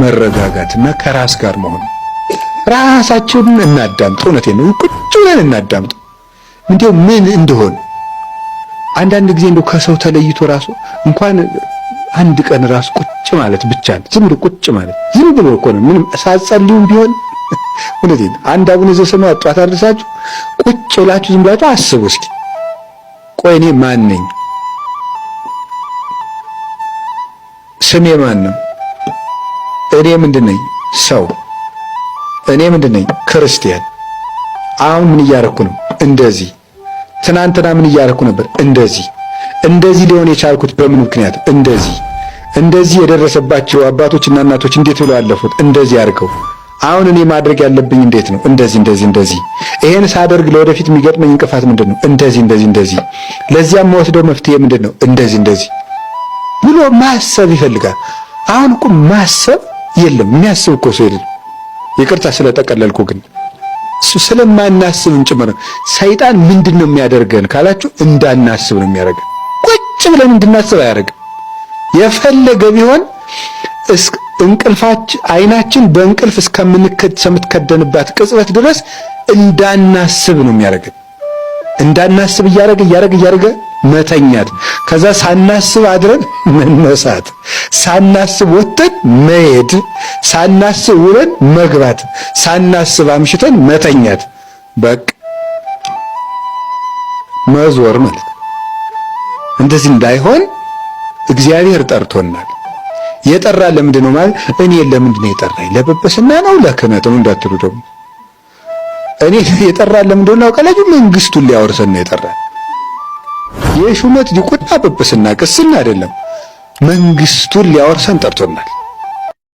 መረጋጋትና ከራስ ጋር መሆን። ራሳችንን እናዳምጥ። እውነቴን ነው። ቁጭ ብለን እናዳምጥ። እንደው ምን እንደሆነ አንዳንድ ጊዜ እንደው ከሰው ተለይቶ ራሱ እንኳን አንድ ቀን ራሱ ቁጭ ማለት ብቻ ነው። ዝም ብሎ ቁጭ ማለት ዝም ብሎ እኮ ነው። ምንም ሳትጸልዩም ቢሆን እውነቴን አንድ አቡነ ዘበሰማያት ጧት አድርሳችሁ ቁጭ ብላችሁ ዝም ብላችሁ አስቡ እስኪ። ቆይ እኔ ማን ነኝ? ስሜ ማን ነው? እኔ ምንድን ነኝ? ሰው። እኔ ምንድን ነኝ? ክርስቲያን። አሁን ምን እያረኩ ነው? እንደዚህ። ትናንትና ምን እያረኩ ነበር? እንደዚህ። እንደዚህ ሊሆን የቻልኩት በምን ምክንያት? እንደዚህ የደረሰባቸው አባቶችና እናቶች እንዴት ብለው አለፉት? እንደዚህ አድርገው። አሁን እኔ ማድረግ ያለብኝ እንዴት ነው? እንደዚህ። ይሄን ሳደርግ ለወደፊት የሚገጥመኝ እንቅፋት ምንድነው? እንደዚህ። ለዚያም ወስደው መፍትሄ ምንድነው? እንደዚህ ብሎ ማሰብ ይፈልጋል። አሁን እኮ ማሰብ የለም። የሚያስብ እኮ ሰው የለም። ይቅርታ ስለጠቀለልኩ ግን እሱ ስለማናስብም ጭምር ሰይጣን ምንድነው የሚያደርገን ካላችሁ እንዳናስብ ነው የሚያደርገን። ቁጭ ብለን እንድናስብ አያደርግም። የፈለገ ቢሆን አይናችን በእንቅልፍ እስከምትከደንባት ቅጽበት ድረስ እንዳናስብ ነው የሚያደርገን። እንዳናስብ እያደረገ መተኛት፣ ከዛ ሳናስብ አድረን መነሳት፣ ሳናስብ ወጥተን መሄድ፣ ሳናስብ ውለን መግባት፣ ሳናስብ አምሽተን መተኛት፣ በቃ መዞር ማለት። እንደዚህ እንዳይሆን እግዚአብሔር ጠርቶናል። የጠራ ለምንድን ነው ማለት? እኔ ለምንድን ነው የጠራኝ? ለጵጵስና ነው ለክህነት ነው እንዳትሉ ደግሞ። እኔ የጠራ ለምንድን ነው ካላችሁ መንግስቱን ሊያወርሰን ነው የጠራ። የሹመት ዲቁና ጵጵስና ቅስና አይደለም፣ መንግስቱን ሊያወርሰን ጠርቶናል።